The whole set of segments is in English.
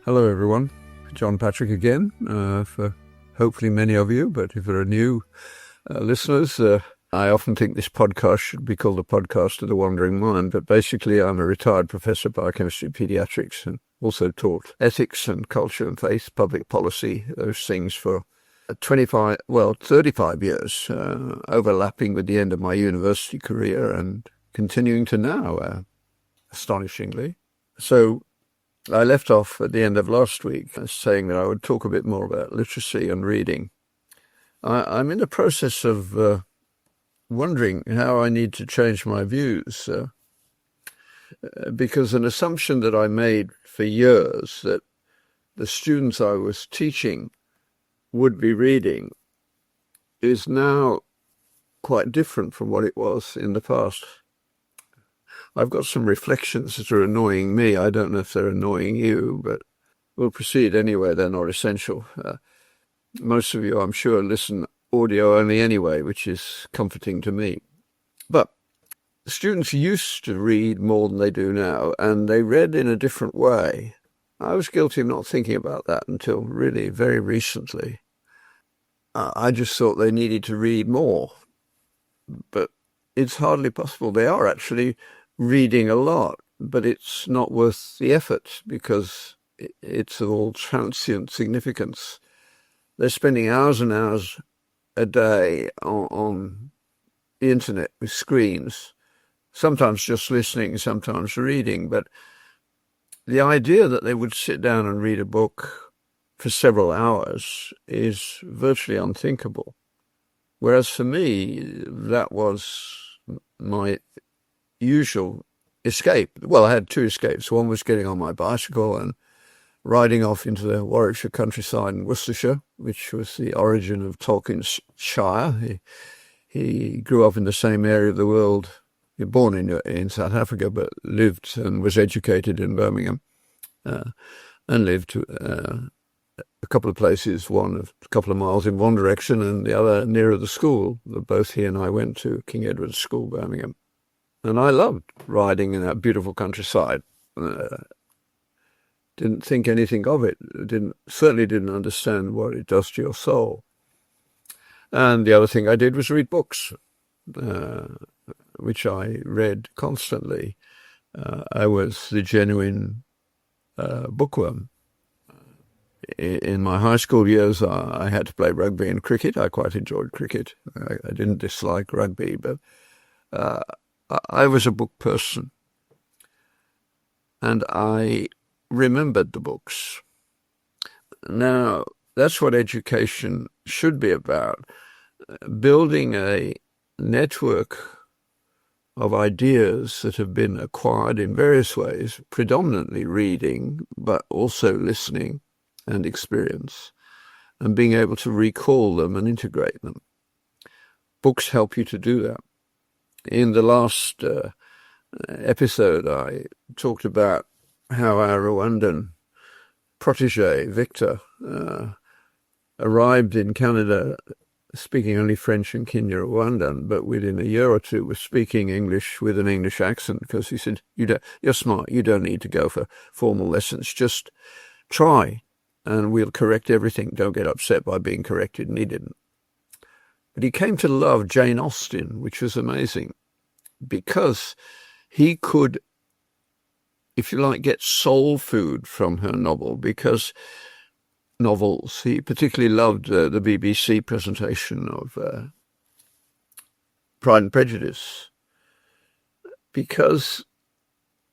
Hello everyone, John Patrick again, for hopefully many of you, but if there are new listeners, I often think this podcast should be called a podcast of the wandering mind, but basically I'm a retired professor of biochemistry and pediatrics and also taught ethics and culture and faith, public policy, those things for 35 years, overlapping with the end of my university career and continuing to now, astonishingly. So I left off at the end of last week saying that I would talk a bit more about literacy and reading. I'm in the process of wondering how I need to change my views, because an assumption that I made for years that the students I was teaching would be reading is now quite different from what it was in the past. I've got some reflections that are annoying me. I don't know if they're annoying you, but we'll proceed anyway. They're not essential. Most of you, I'm sure, listen audio only anyway, which is comforting to me. But students used to read more than they do now, and they read in a different way. I was guilty of not thinking about that until really very recently. I just thought they needed to read more, but it's hardly possible. They are actually reading a lot, but it's not worth the effort because it's of all transient significance. They're spending hours and hours a day on the internet with screens, sometimes just listening, sometimes reading, but the idea that they would sit down and read a book for several hours is virtually unthinkable. Whereas for me, that was my usual escape. Well, I had two escapes. One was getting on my bicycle and riding off into the Warwickshire countryside in Worcestershire, which was the origin of Tolkien's Shire. He grew up in the same area of the world. He was born in South Africa, but lived and was educated in Birmingham, and lived a couple of places, one a couple of miles in one direction and the other nearer the school that both he and I went to, King Edward's School, Birmingham. And I loved riding in that beautiful countryside. Didn't think anything of it. Certainly didn't understand what it does to your soul. And the other thing I did was read books, which I read constantly. I was the genuine bookworm. In my high school years, I had to play rugby and cricket. I quite enjoyed cricket. I didn't dislike rugby, but I was a book person, and I remembered the books. Now, that's what education should be about, building a network of ideas that have been acquired in various ways, predominantly reading, but also listening and experience, and being able to recall them and integrate them. Books help you to do that. In the last episode, I talked about how our Rwandan protege, Victor, arrived in Canada speaking only French and Kinyarwanda, but within a year or two was speaking English with an English accent, because he said, you're smart, you don't need to go for formal lessons, just try and we'll correct everything. Don't get upset by being corrected, and he didn't. But he came to love Jane Austen, which was amazing, because he could, if you like, get soul food from her novels. He particularly loved the BBC presentation of Pride and Prejudice, because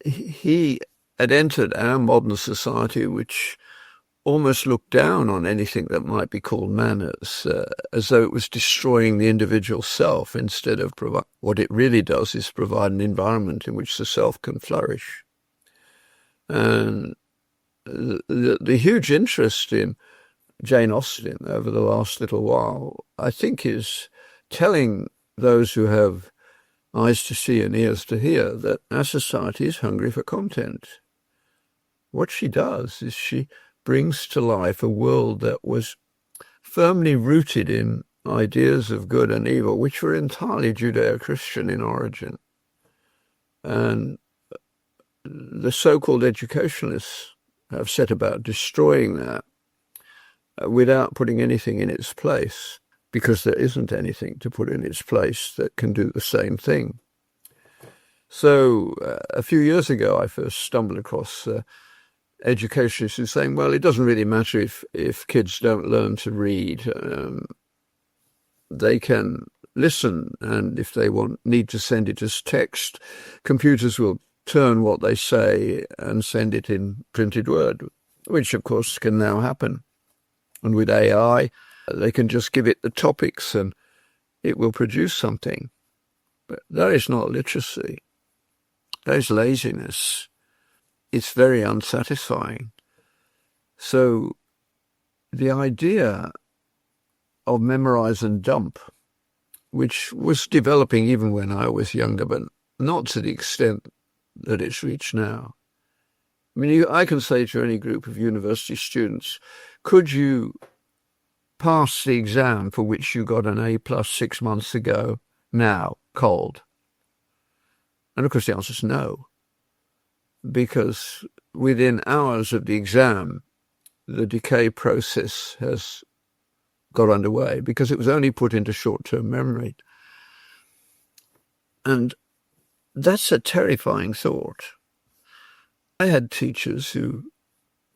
he had entered our modern society, which almost looked down on anything that might be called manners, as though it was destroying the individual self, instead of what it really does is provide an environment in which the self can flourish. And the huge interest in Jane Austen over the last little while, I think, is telling those who have eyes to see and ears to hear that our society is hungry for content. What she does is she brings to life a world that was firmly rooted in ideas of good and evil, which were entirely Judeo-Christian in origin. And the so-called educationalists have set about destroying that without putting anything in its place, because there isn't anything to put in its place that can do the same thing. So a few years ago, I first stumbled across educationists who saying, well, it doesn't really matter if kids don't learn to read. They can listen, and if they need to send it as text, computers will turn what they say and send it in printed word, which of course can now happen. And with AI, they can just give it the topics and it will produce something. But that is not literacy. That is laziness. It's very unsatisfying. So the idea of memorize and dump, which was developing even when I was younger, but not to the extent that it's reached now. I mean, I can say to any group of university students, could you pass the exam for which you got an A+ 6 months ago now, cold? And of course the answer is no, because within hours of the exam, the decay process has got underway because it was only put into short-term memory. And that's a terrifying thought. I had teachers who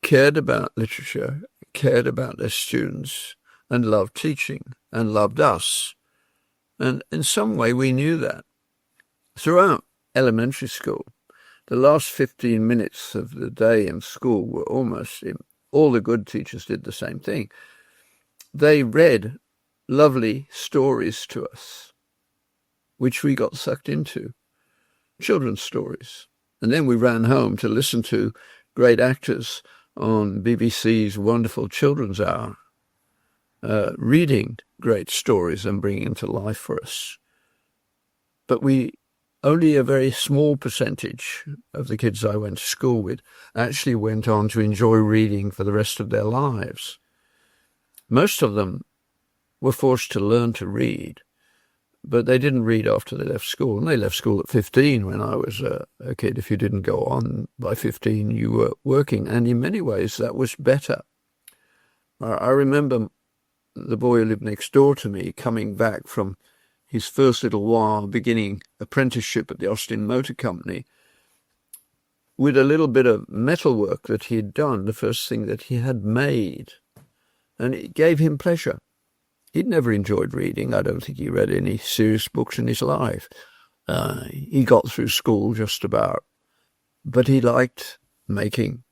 cared about literature, cared about their students, and loved teaching, and loved us. And in some way we knew that. Throughout elementary school, the last 15 minutes of the day in school were almost, all the good teachers did the same thing. They read lovely stories to us, which we got sucked into, children's stories. And then we ran home to listen to great actors on BBC's wonderful Children's Hour, reading great stories and bringing them to life for us. But only a very small percentage of the kids I went to school with actually went on to enjoy reading for the rest of their lives. Most of them were forced to learn to read, but they didn't read after they left school. And they left school at 15 when I was a kid. If you didn't go on by 15, you were working. And in many ways, that was better. I remember the boy who lived next door to me coming back from his first little while beginning apprenticeship at the Austin Motor Company with a little bit of metalwork that he had done, the first thing that he had made. And it gave him pleasure. He'd never enjoyed reading. I don't think he read any serious books in his life. He got through school just about. But he liked making.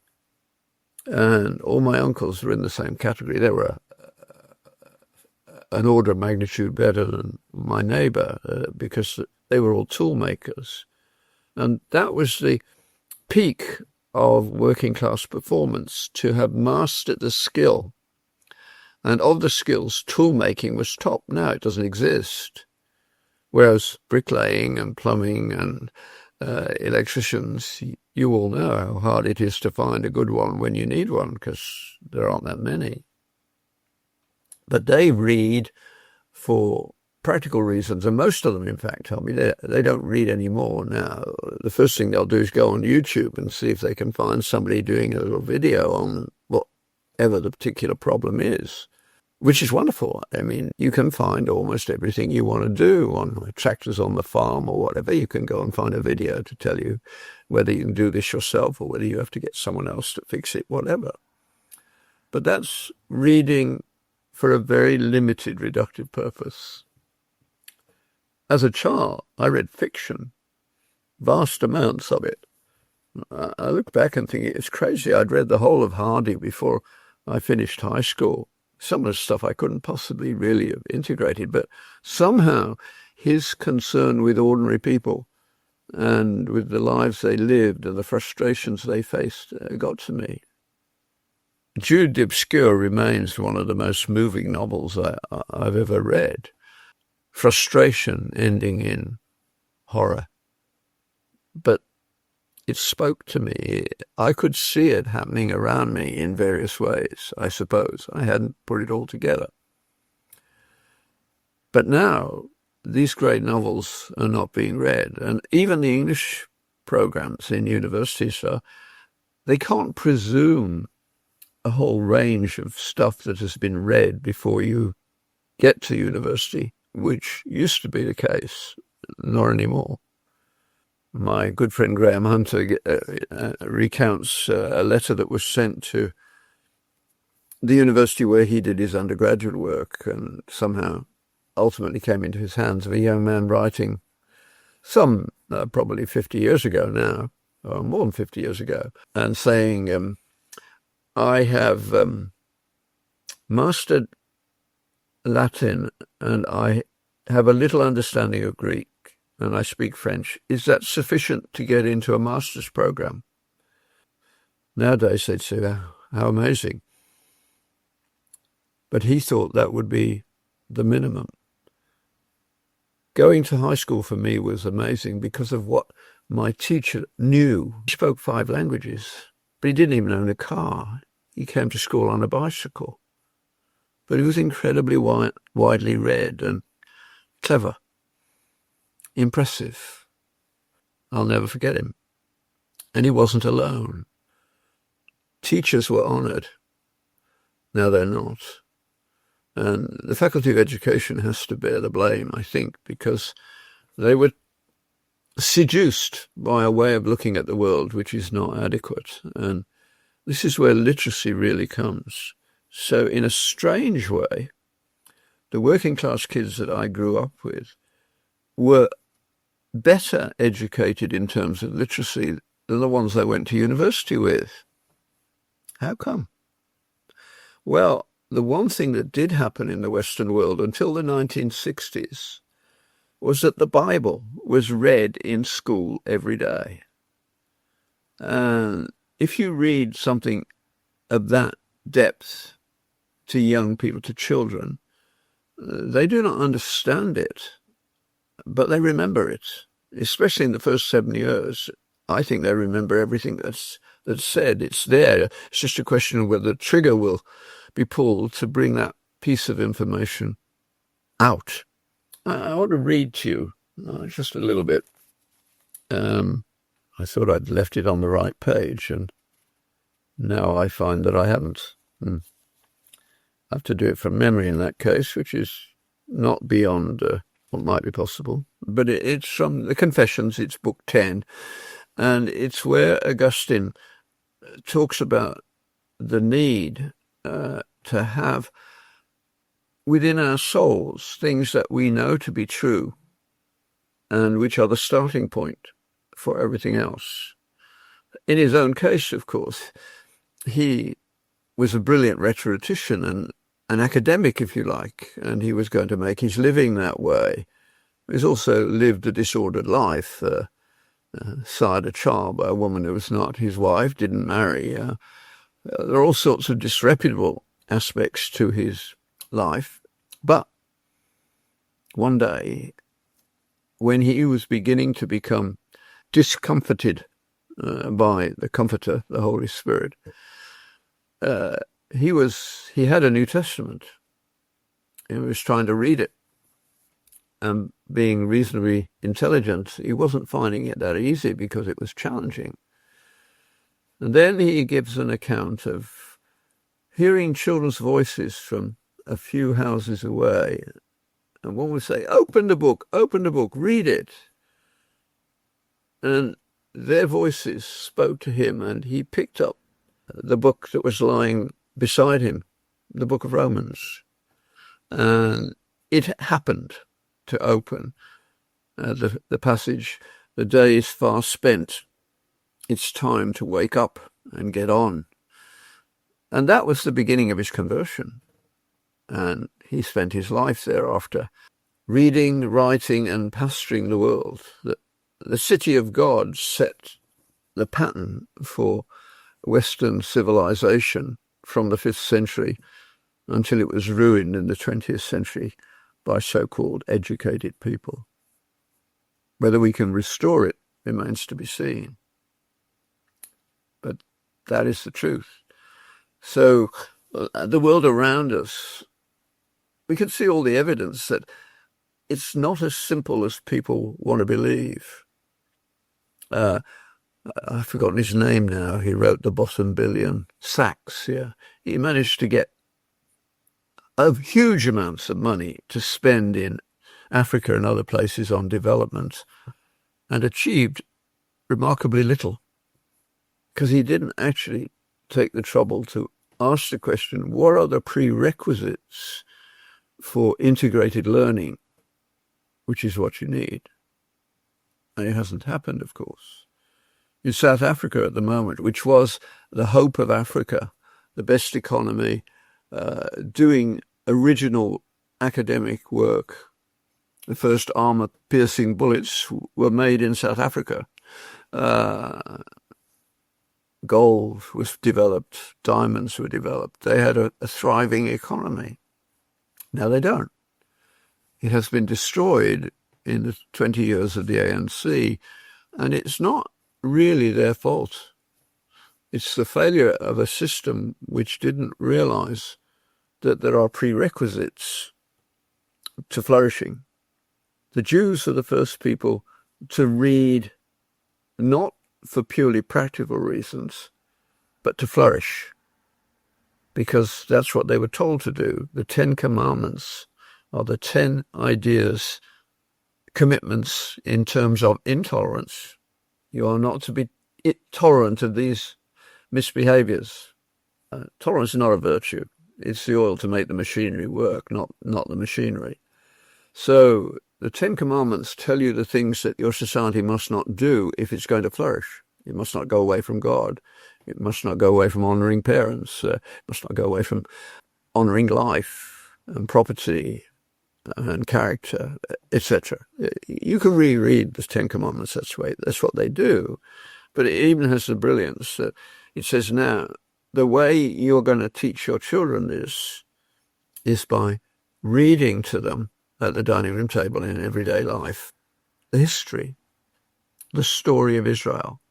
And all my uncles were in the same category. They were an order of magnitude better than my neighbour because they were all tool makers. And that was the peak of working class performance, to have mastered the skill. And of the skills, tool making was top. Now it doesn't exist. Whereas bricklaying and plumbing and electricians, you all know how hard it is to find a good one when you need one, because there aren't that many. But they read for practical reasons, and most of them, in fact, tell me they don't read anymore now. The first thing they'll do is go on YouTube and see if they can find somebody doing a little video on whatever the particular problem is, which is wonderful. I mean, you can find almost everything you want to do on tractors on the farm or whatever. You can go and find a video to tell you whether you can do this yourself or whether you have to get someone else to fix it, whatever. But that's reading for a very limited, reductive purpose. As a child, I read fiction, vast amounts of it. I look back and think it's crazy. I'd read the whole of Hardy before I finished high school. Some of the stuff I couldn't possibly really have integrated, but somehow his concern with ordinary people and with the lives they lived and the frustrations they faced got to me. Judeo-Obscure remains one of the most moving novels I've ever read. Frustration ending in horror. But it spoke to me. I could see it happening around me in various ways, I suppose. I hadn't put it all together. But now, these great novels are not being read. And even the English programs in universities are they can't presume a whole range of stuff that has been read before you get to university, which used to be the case, not anymore. My good friend Graham Hunter recounts a letter that was sent to the university where he did his undergraduate work and somehow ultimately came into his hands, of a young man writing some probably 50 years ago now, or more than 50 years ago, and saying, I have mastered Latin and I have a little understanding of Greek and I speak French. Is that sufficient to get into a master's program? Nowadays they'd say, how amazing. But he thought that would be the minimum. Going to high school for me was amazing because of what my teacher knew. He spoke 5 languages, but he didn't even own a car. He came to school on a bicycle. But he was incredibly widely read and clever, impressive. I'll never forget him. And he wasn't alone. Teachers were honoured. Now they're not. And the Faculty of Education has to bear the blame, I think, because they were seduced by a way of looking at the world which is not adequate. And this is where literacy really comes. So in a strange way, the working class kids that I grew up with were better educated in terms of literacy than the ones I went to university with. How come? Well, the one thing that did happen in the Western world until the 1960s was that the Bible was read in school every day. And if you read something of that depth to young people, to children, they do not understand it, but they remember it, especially in the first 7 years. I think they remember everything that's said. It's there. It's just a question of whether the trigger will be pulled to bring that piece of information out. I want to read to you just a little bit. I thought I'd left it on the right page, and now I find that I haven't. I have to do it from memory in that case, which is not beyond what might be possible. But it's from the Confessions, it's book 10, and it's where Augustine talks about the need to have within our souls things that we know to be true and which are the starting point for everything else. In his own case, of course, he was a brilliant rhetorician and an academic, if you like, and he was going to make his living that way. He's also lived a disordered life, sired a child by a woman who was not his wife, didn't marry. There are all sorts of disreputable aspects to his life. But one day, when he was beginning to become discomforted by the Comforter, the Holy Spirit, he had a New Testament. He was trying to read it. And being reasonably intelligent, he wasn't finding it that easy because it was challenging. And then he gives an account of hearing children's voices from a few houses away. And one would say, open the book, read it. And their voices spoke to him, and he picked up the book that was lying beside him, the book of Romans. And it happened to open the passage, the day is far spent. It's time to wake up and get on. And that was the beginning of his conversion. And he spent his life thereafter reading, writing, and pastoring the world. The city of God set the pattern for Western civilization from the 5th century until it was ruined in the 20th century by so-called educated people. Whether we can restore it remains to be seen. But that is the truth. So the world around us, we can see all the evidence that it's not as simple as people want to believe. I've forgotten his name now. He wrote The Bottom Billion. Sachs, yeah. He managed to get huge amounts of money to spend in Africa and other places on development, and achieved remarkably little, because he didn't actually take the trouble to ask the question, what are the prerequisites for integrated learning, which is what you need? And it hasn't happened, of course. In South Africa at the moment, which was the hope of Africa, the best economy, doing original academic work. The first armor-piercing bullets were made in South Africa. Gold was developed, diamonds were developed. They had a thriving economy. Now they don't. It has been destroyed in the 20 years of the ANC, and it's not really their fault. It's the failure of a system which didn't realize that there are prerequisites to flourishing. The Jews are the first people to read, not for purely practical reasons, but to flourish, because that's what they were told to do. The 10 Commandments are the 10 ideas, commitments in terms of intolerance. You are not to be tolerant of these misbehaviors. Tolerance is not a virtue. It's the oil to make the machinery work, not the machinery. So the 10 Commandments tell you the things that your society must not do if it's going to flourish. It must not go away from God. It must not go away from honouring parents. It must not go away from honouring life and property and character, etc. You can reread the 10 Commandments that's what they do. But it even has the brilliance that it says, now, the way you're going to teach your children is by reading to them at the dining room table in everyday life the history, the story of Israel.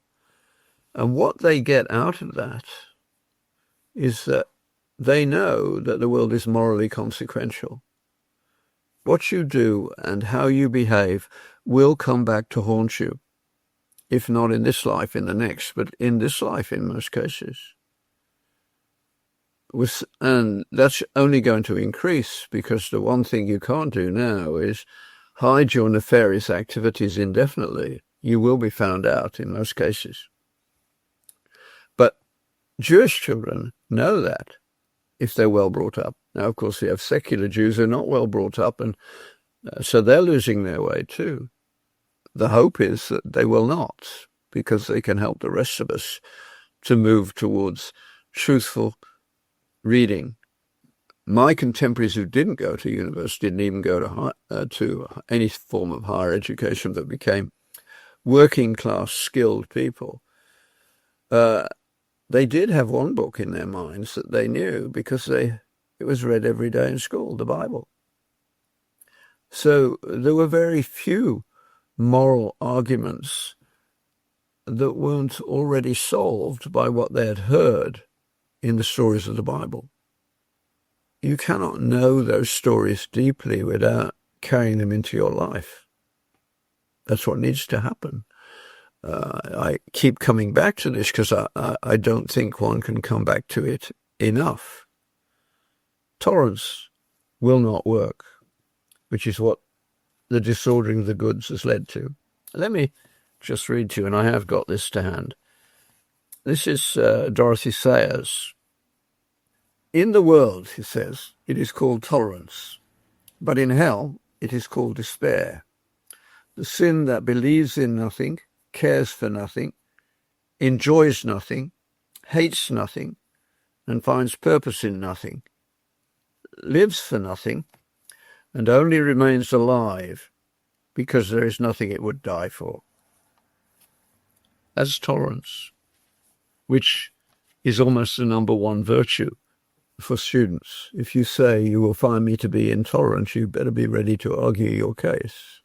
And what they get out of that is that they know that the world is morally consequential. What you do and how you behave will come back to haunt you, if not in this life, in the next, but in this life in most cases. And that's only going to increase, because the one thing you can't do now is hide your nefarious activities indefinitely. You will be found out in most cases. But Jewish children know that if they're well brought up. Now, of course, we have secular Jews who are not well brought up, and so they're losing their way too. The hope is that they will not, because they can help the rest of us to move towards truthful reading. My contemporaries who didn't go to university, didn't even go to any form of higher education, that became working class skilled people, they did have one book in their minds that they knew, because it was read every day in school, the Bible. So there were very few moral arguments that weren't already solved by what they had heard in the stories of the Bible. You cannot know those stories deeply without carrying them into your life. That's what needs to happen. I keep coming back to this because I don't think one can come back to it enough. Tolerance will not work, which is what the disordering of the goods has led to. Let me just read to you, and I have got this to hand. This is Dorothy Sayers. In the world, he says, it is called tolerance, but in hell it is called despair. The sin that believes in nothing, cares for nothing, enjoys nothing, hates nothing, and finds purpose in nothing, lives for nothing, and only remains alive because there is nothing it would die for. That's tolerance, which is almost the number one virtue for students. If you say you will find me to be intolerant, you better be ready to argue your case.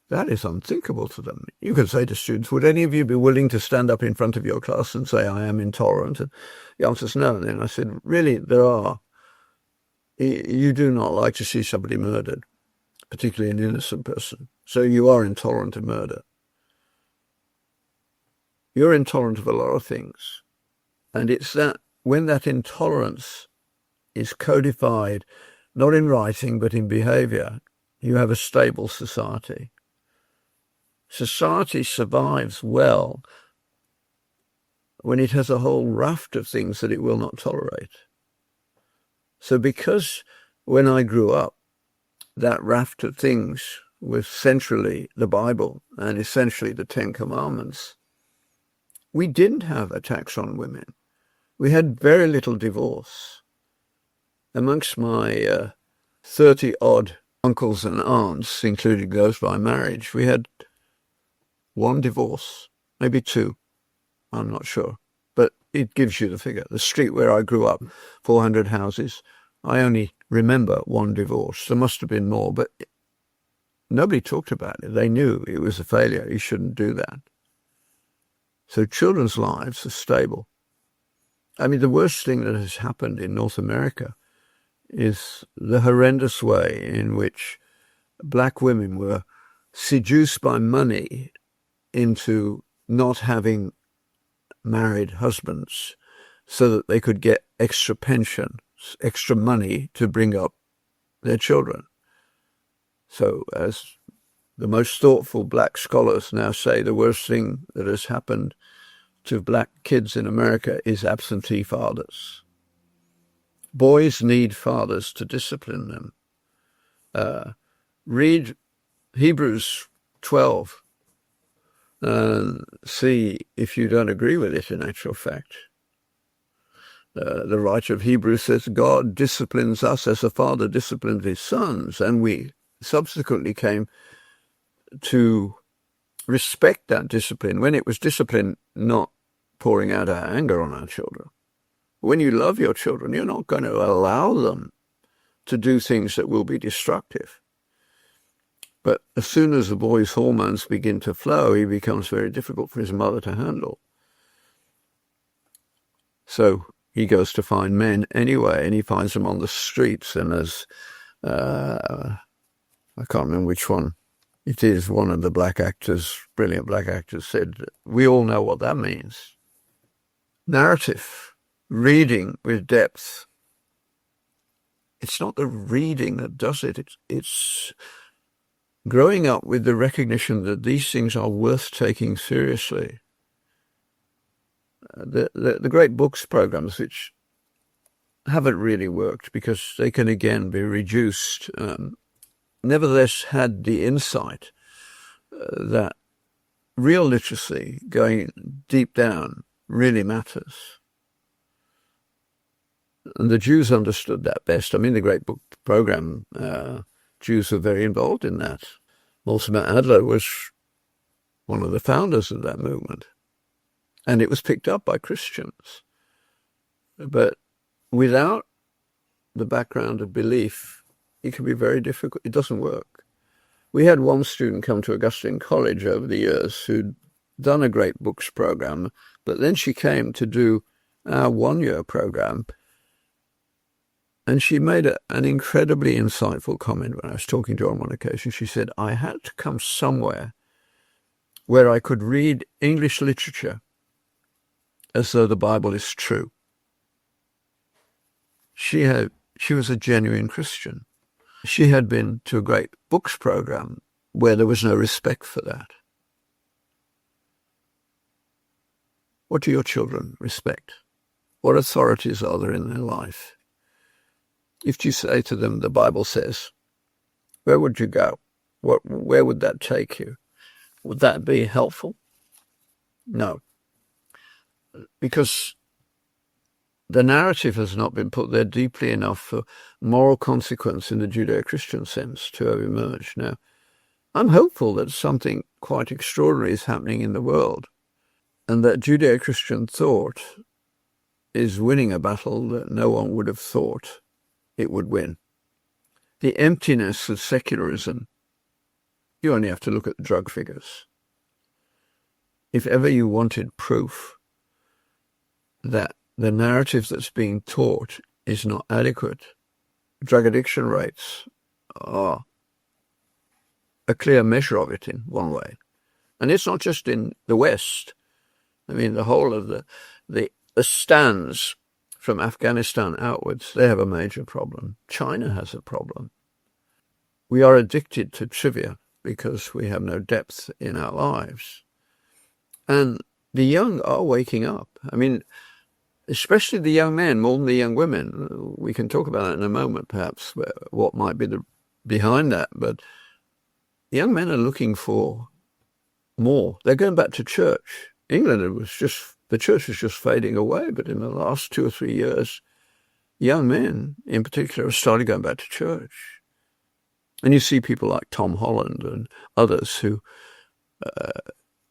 That is unthinkable to them. You can say to students, would any of you be willing to stand up in front of your class and say, I am intolerant? And the answer is no. And then I said, really, there are. You do not like to see somebody murdered, particularly an innocent person. So you are intolerant of murder. you're intolerant of a lot of things. And it's that when that intolerance is codified, not in writing, but in behavior, you have a stable society. Society survives well when it has a whole raft of things that it will not tolerate. So because when I grew up, that raft of things was centrally the Bible and essentially the Ten Commandments, we didn't have attacks on women. We had very little divorce. Amongst my 30-odd uncles and aunts, including those by marriage, we had one divorce, maybe two, I'm not sure. But it gives you the figure. The street where I grew up, 400 houses, I only remember one divorce. There must have been more, but nobody talked about it. They knew it was a failure. You shouldn't do that. So children's lives are stable. I mean, the worst thing that has happened in North America is the horrendous way in which black women were seduced by money into not having married husbands so that they could get extra pension, extra money to bring up their children. So as the most thoughtful black scholars now say, the worst thing that has happened to black kids in America is absentee fathers. Boys need fathers to discipline them. Read Hebrews 12 and see if you don't agree with it in actual fact. The writer of Hebrews says God disciplines us as a father disciplines his sons, and we subsequently came to respect that discipline when it was discipline, not pouring out our anger on our children. When you love your children, you're not going to allow them to do things that will be destructive. But as soon as the boy's hormones begin to flow, he becomes very difficult for his mother to handle. So he goes to find men anyway, and he finds them on the streets. And as I can't remember which one it is, one of the black actors, brilliant black actors, said, we all know what that means. Narrative, reading with depth. It's not the reading that does it. It's growing up with the recognition that these things are worth taking seriously. The great books programs, which haven't really worked because they can again be reduced, nevertheless had the insight that real literacy, going deep down, really matters. And the Jews understood that best. I mean, the great book program, Jews were very involved in that. Mortimer Adler was one of the founders of that movement. And it was picked up by Christians. But without the background of belief, it can be very difficult. It doesn't work. We had one student come to Augustine College over the years who'd done a great books program, but then she came to do our one-year program, and she made an incredibly insightful comment when I was talking to her on one occasion. She said, I had to come somewhere where I could read English literature as though the Bible is true. She was a genuine Christian. She had been to a great books program where there was no respect for that. What do your children respect? What authorities are there in their life? If you say to them, the Bible says, where would you go? Where would that take you? Would that be helpful? No. Because the narrative has not been put there deeply enough for moral consequence in the Judeo-Christian sense to have emerged. Now, I'm hopeful that something quite extraordinary is happening in the world, and that Judeo-Christian thought is winning a battle that no one would have thought it would win. The emptiness of secularism, you only have to look at the drug figures. If ever you wanted proof that the narrative that's being taught is not adequate, drug addiction rates are a clear measure of it in one way. And it's not just in the West. I mean, the whole of the stands from Afghanistan outwards, they have a major problem. China has a problem. We are addicted to trivia because we have no depth in our lives. And the young are waking up. I mean, especially the young men more than the young women. We can talk about that in a moment, perhaps, what might be behind that. But the young men are looking for more. They're going back to church. England, the church was just fading away. But in the last 2 or 3 years, young men in particular have started going back to church. And you see people like Tom Holland and others who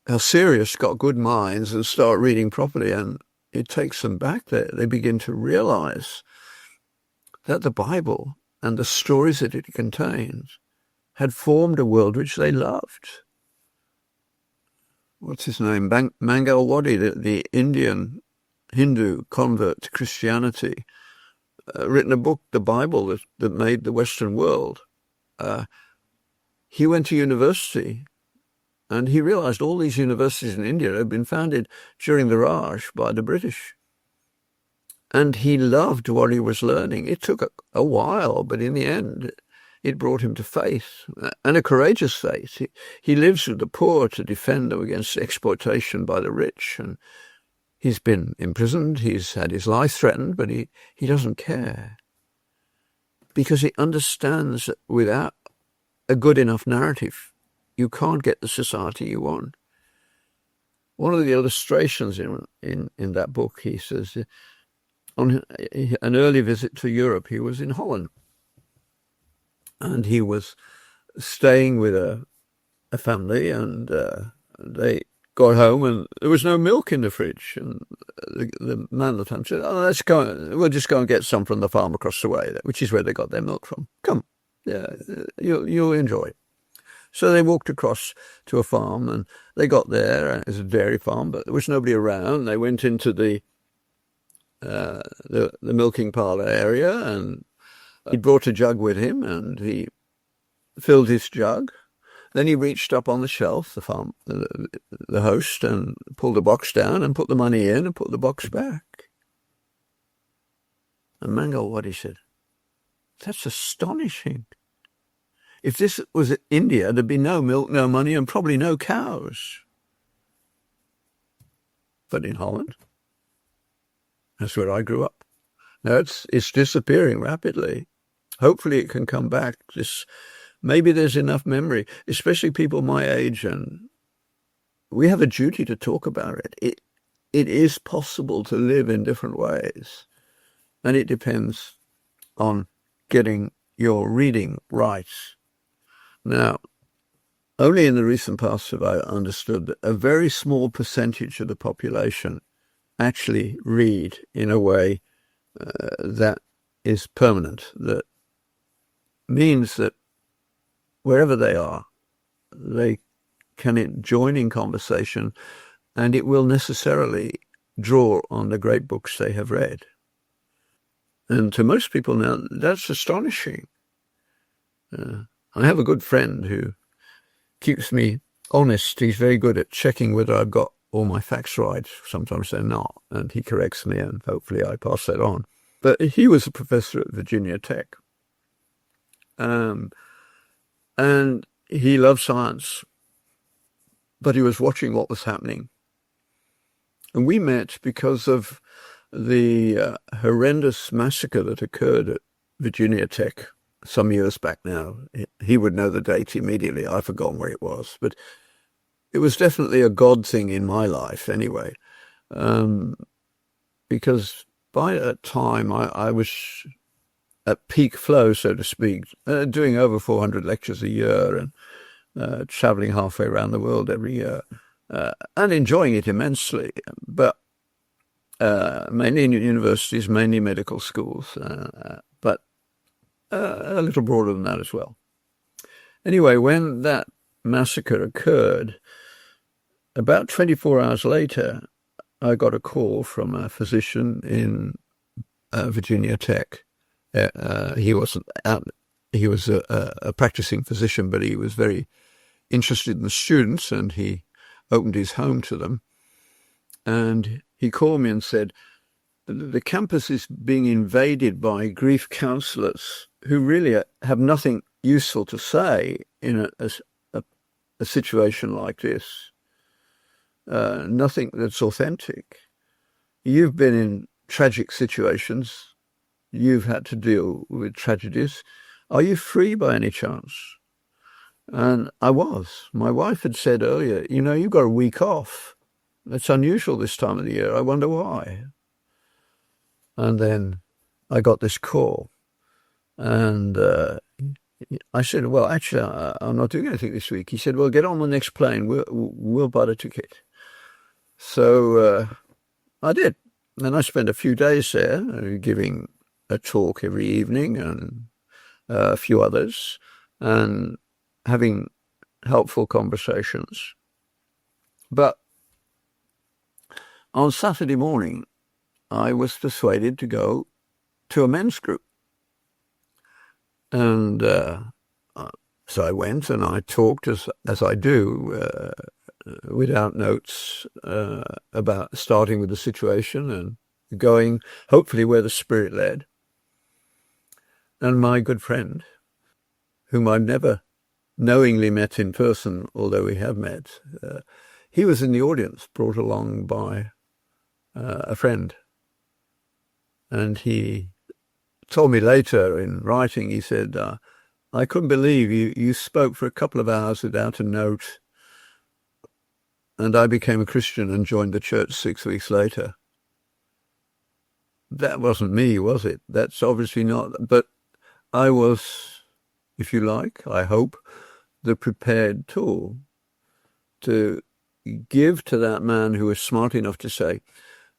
are serious, got good minds, and start reading properly, and it takes them back there. They begin to realize that the Bible and the stories that it contains had formed a world which they loved. What's his name? Mangal Wadi, the Indian Hindu convert to Christianity, written a book, the Bible, that made the Western world. He went to university, and he realized all these universities in India had been founded during the Raj by the British. And he loved what he was learning. It took a while, but in the end, it brought him to faith, and a courageous faith. He lives with the poor to defend them against exploitation by the rich. And he's been imprisoned, he's had his life threatened, but he doesn't care. Because he understands that without a good enough narrative, you can't get the society you want. One of the illustrations in that book, he says, on an early visit to Europe, he was in Holland. And he was staying with a family, and they got home, and there was no milk in the fridge. And the man at the time said, we'll just go and get some from the farm across the way, which is where they got their milk from. Come, yeah, you'll enjoy it. So they walked across to a farm, and they got there, and it was a dairy farm, but there was nobody around. They went into the milking parlour area, and he brought a jug with him, and he filled his jug. Then he reached up on the shelf, the host, and pulled the box down and put the money in and put the box back. And Mangal Wadi said, "That's astonishing. If this was India, there'd be no milk, no money, and probably no cows. But in Holland, that's where I grew up. Now it's disappearing rapidly. Hopefully it can come back. Maybe there's enough memory, especially people my age, and we have a duty to talk about it. It is possible to live in different ways, and it depends on getting your reading right. Now, only in the recent past have I understood that a very small percentage of the population actually read in a way that is permanent, that means that wherever they are, they can join in conversation, and it will necessarily draw on the great books they have read. And to most people now, that's astonishing. I have a good friend who keeps me honest. He's very good at checking whether I've got all my facts right. Sometimes they're not, and he corrects me, and hopefully I pass that on. But he was a professor at Virginia Tech. And he loved science, but he was watching what was happening. And we met because of the horrendous massacre that occurred at Virginia Tech some years back now. He would know the date immediately. I've forgotten where it was, but it was definitely a God thing in my life anyway, because by that time I was at peak flow, so to speak, doing over 400 lectures a year and traveling halfway around the world every year, and enjoying it immensely, but mainly in universities, mainly medical schools, but a little broader than that as well. Anyway, when that massacre occurred, about 24 hours later, I got a call from a physician in Virginia Tech. He wasn't out. He was a practicing physician, but he was very interested in the students, and he opened his home to them. and he called me and said, the campus is being invaded by grief counsellors who really have nothing useful to say in a situation like this. Nothing that's authentic. You've been in tragic situations. You've had to deal with tragedies. Are you free by any chance? And I was. My wife had said earlier, you've got a week off. It's unusual this time of the year. I wonder why. And then I got this call. And I said, well, actually, I'm not doing anything this week. He said, well, get on the next plane. We'll buy the ticket. So I did. And I spent a few days there giving a talk every evening and a few others and having helpful conversations. But on Saturday morning, I was persuaded to go to a men's group. And so I went and I talked as I do, without notes, about starting with the situation and going, hopefully, where the Spirit led. And my good friend, whom I've never knowingly met in person, although we have met, he was in the audience, brought along by a friend. And he told me later in writing, he said, I couldn't believe you spoke for a couple of hours without a note. And I became a Christian and joined the church 6 weeks later. That wasn't me, was it? That's obviously not. But I was, if you like, I hope, the prepared tool to give to that man who was smart enough to say,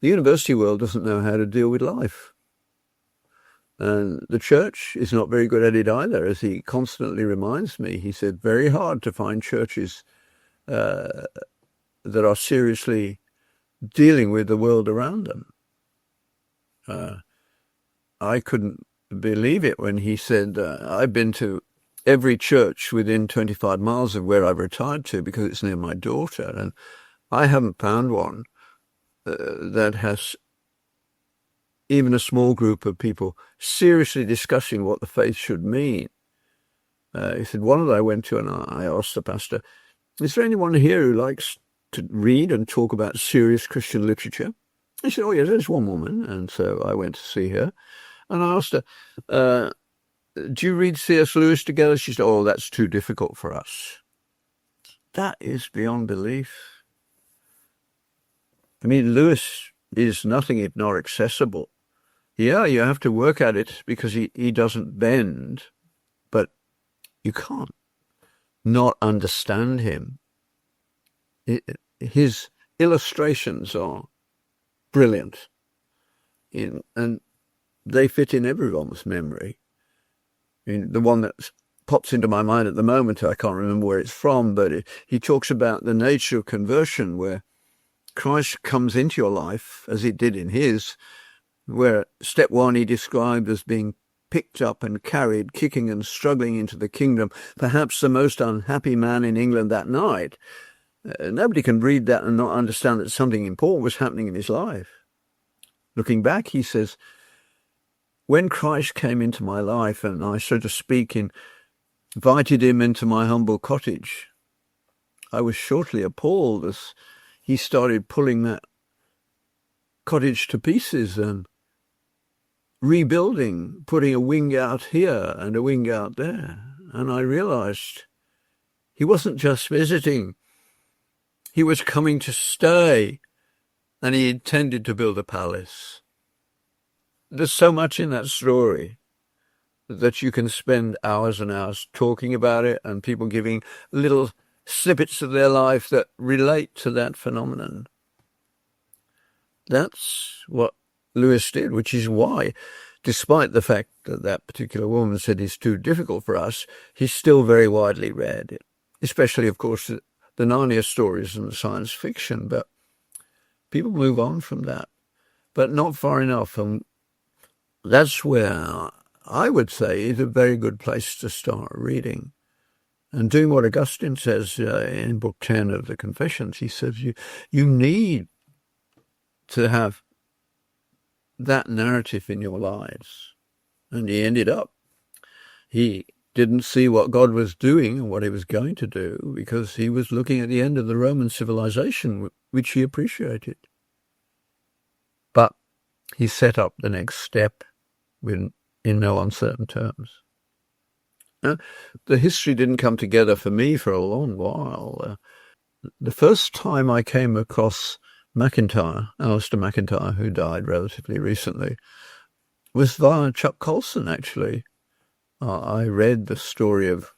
the university world doesn't know how to deal with life. And the church is not very good at it either, as he constantly reminds me. He said, very hard to find churches that are seriously dealing with the world around them. I couldn't believe it when he said, I've been to every church within 25 miles of where I've retired to because it's near my daughter, and I haven't found one that has even a small group of people seriously discussing what the faith should mean. He said, one that I went to, and I asked the pastor, is there anyone here who likes to read and talk about serious Christian literature? He said, oh, yes, there's one woman. And so I went to see her. And I asked her, do you read C.S. Lewis together? She said, oh, that's too difficult for us. That is beyond belief. I mean, Lewis is nothing if not accessible. Yeah, you have to work at it because he doesn't bend, but you can't not understand him. His illustrations are brilliant, and they fit in everyone's memory. I mean, the one that pops into my mind at the moment, I can't remember where it's from, but he talks about the nature of conversion, where Christ comes into your life, as he did in his, where step one he described as being picked up and carried, kicking and struggling into the kingdom, perhaps the most unhappy man in England that night. Nobody can read that and not understand that something important was happening in his life. Looking back, he says, when Christ came into my life and I, so to speak, invited him into my humble cottage, I was shortly appalled as he started pulling that cottage to pieces and rebuilding, putting a wing out here and a wing out there. And I realized he wasn't just visiting. He was coming to stay, and he intended to build a palace. There's so much in that story that you can spend hours and hours talking about it, and people giving little snippets of their life that relate to that phenomenon. That's what Lewis did, which is why, despite the fact that that particular woman said it's too difficult for us, he's still very widely read, especially, of course, the Narnia stories and the science fiction. But people move on from that, but not far enough. And that's where I would say is a very good place to start reading. And doing what Augustine says in Book 10 of the Confessions, he says you need to have that narrative in your lives. And he didn't see what God was doing and what he was going to do because he was looking at the end of the Roman civilization, which he appreciated. But he set up the next step in no uncertain terms. Now, the history didn't come together for me for a long while. The first time I came across Alistair McIntyre, who died relatively recently, was via Chuck Colson, actually. I read the story of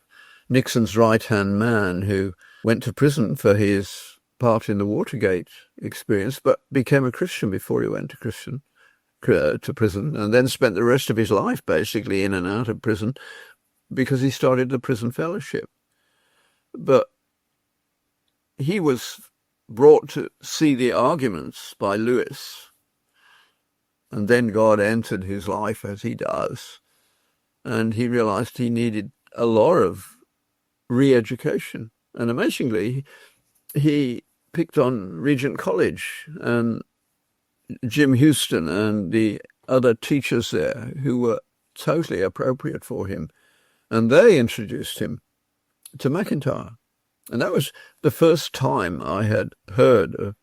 Nixon's right-hand man who went to prison for his part in the Watergate experience, but became a Christian before he went to prison, and then spent the rest of his life basically in and out of prison because he started the prison fellowship. But he was brought to see the arguments by Lewis, and then God entered his life as he does, and he realized he needed a lot of re-education. And amazingly, he picked on Regent College and Jim Houston and the other teachers there who were totally appropriate for him. And they introduced him to McIntyre. And that was the first time I had heard of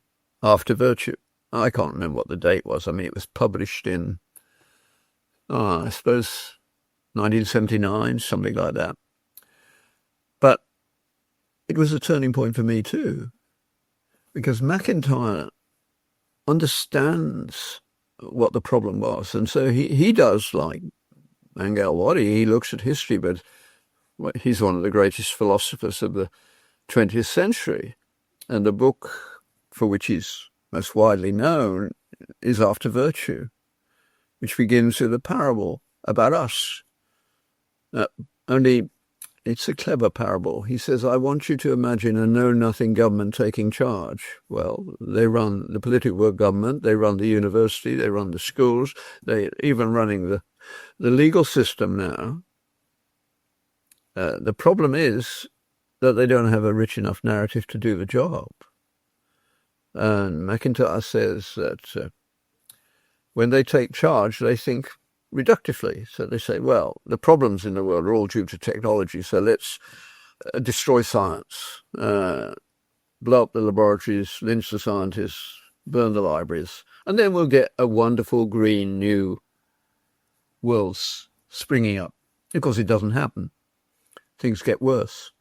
After Virtue. I can't remember what the date was. I mean, it was published in, I suppose, 1979, something like that. But it was a turning point for me too, because McIntyre understands what the problem was. And so he does like Angel Wadi. He looks at history, but he's one of the greatest philosophers of the 20th century. And the book for which he's most widely known is After Virtue, which begins with a parable about us. Only it's a clever parable. He says, I want you to imagine a know-nothing government taking charge. Well, they run the political government, they run the university, they run the schools, they're even running the legal system now. The problem is that they don't have a rich enough narrative to do the job. And McIntyre says that when they take charge, they think reductively. So they say, well, the problems in the world are all due to technology, so let's destroy science, blow up the laboratories, lynch the scientists, burn the libraries, and then we'll get a wonderful green new world springing up. Of course, it doesn't happen. Things get worse.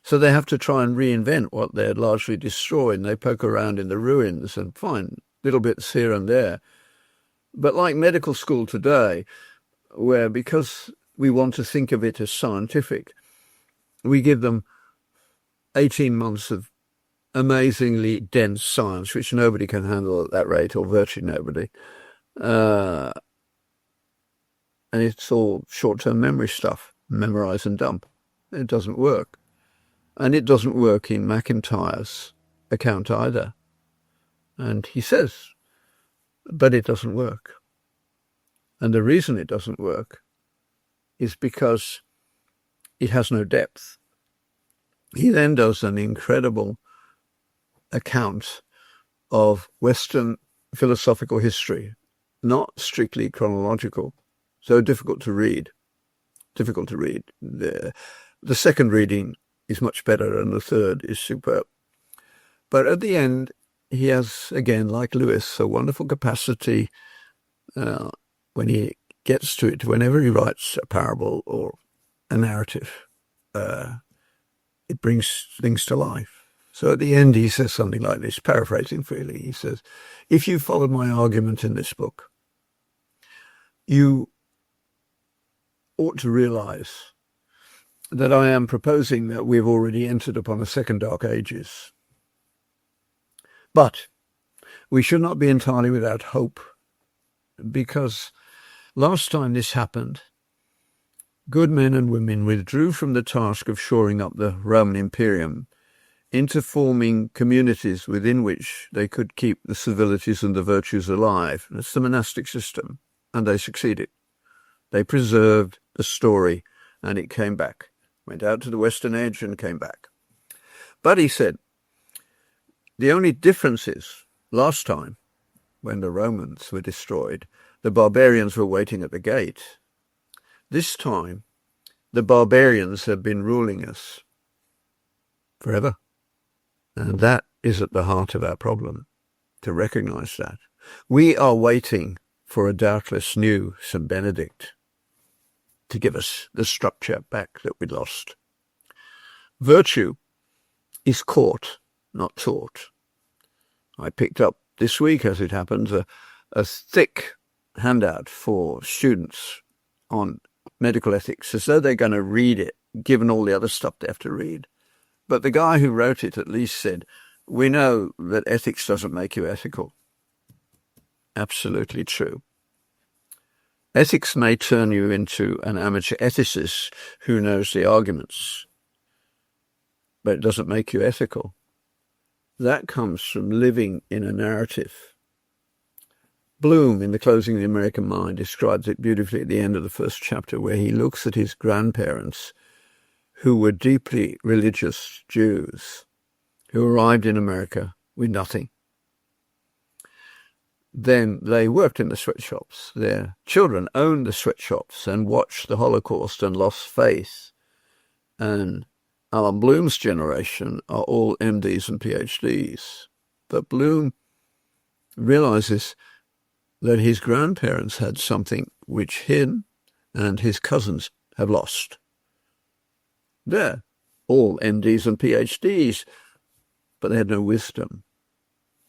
So they have to try and reinvent what they had largely destroyed, and they poke around in the ruins and find little bits here and there. But like medical school today, where because we want to think of it as scientific, we give them 18 months of amazingly dense science, which nobody can handle at that rate, or virtually nobody. And it's all short-term memory stuff, memorize and dump. It doesn't work. And it doesn't work in McIntyre's account either. And he says, but it doesn't work. And the reason it doesn't work is because it has no depth. He then does an incredible account of Western philosophical history, not strictly chronological, so difficult to read. The second reading is much better and the third is superb. But at the end, he has, again, like Lewis, a wonderful capacity when he gets to it, whenever he writes a parable or a narrative, it brings things to life. So at the end, he says something like this, paraphrasing freely. He says, if you followed my argument in this book, you ought to realize that I am proposing that we've already entered upon a second dark ages. But we should not be entirely without hope, because last time this happened, good men and women withdrew from the task of shoring up the Roman Imperium into forming communities within which they could keep the civilities and the virtues alive. It's the monastic system, and they succeeded. They preserved the story, and it came back. Went out to the western edge and came back. But he said, the only difference is, last time, when the Romans were destroyed, the barbarians were waiting at the gate. This time, the barbarians have been ruling us forever. And that is at the heart of our problem, to recognize that. We are waiting for a doubtless new St. Benedict to give us the structure back that we lost. Virtue is caught, not taught. I picked up this week, as it happens, a thick handout for students on medical ethics, as though they're going to read it, given all the other stuff they have to read. But the guy who wrote it at least said, we know that ethics doesn't make you ethical. Absolutely true. Ethics may turn you into an amateur ethicist who knows the arguments, but it doesn't make you ethical. That comes from living in a narrative. Bloom, in The Closing of the American Mind, describes it beautifully at the end of the first chapter, where he looks at his grandparents, who were deeply religious Jews, who arrived in America with nothing. Then they worked in the sweatshops. Their children owned the sweatshops and watched the Holocaust and lost faith. And Alan Bloom's generation are all MDs and PhDs. But Bloom realizes that his grandparents had something which him and his cousins have lost. They're all MDs and PhDs, but they had no wisdom.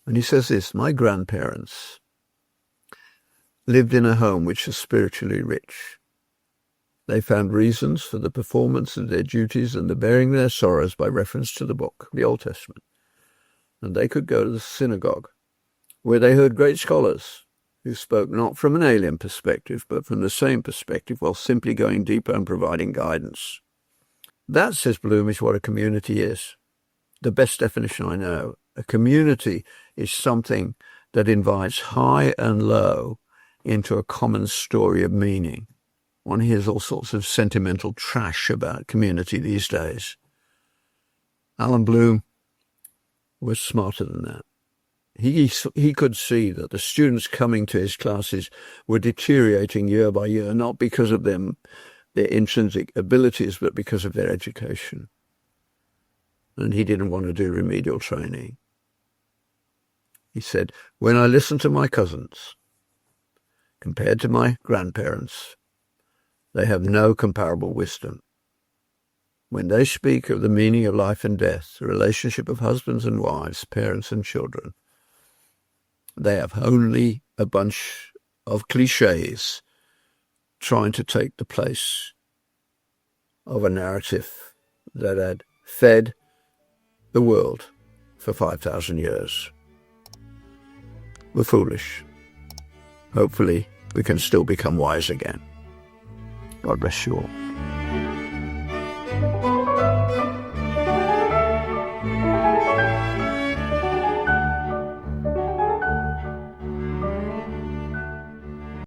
And he says this, my grandparents lived in a home which was spiritually rich. They found reasons for the performance of their duties and the bearing their sorrows by reference to the book, the Old Testament. And they could go to the synagogue, where they heard great scholars who spoke not from an alien perspective, but from the same perspective, while simply going deeper and providing guidance. That, says Bloom, is what a community is. The best definition I know. A community is something that invites high and low into a common story of meaning. One hears all sorts of sentimental trash about community these days. Alan Bloom was smarter than that. He could see that the students coming to his classes were deteriorating year by year, not because of their intrinsic abilities, but because of their education. And he didn't want to do remedial training. He said, when I listen to my cousins, compared to my grandparents, they have no comparable wisdom. When they speak of the meaning of life and death, the relationship of husbands and wives, parents and children, they have only a bunch of cliches trying to take the place of a narrative that had fed the world for 5,000 years. We're foolish. Hopefully, we can still become wise again. God bless you all.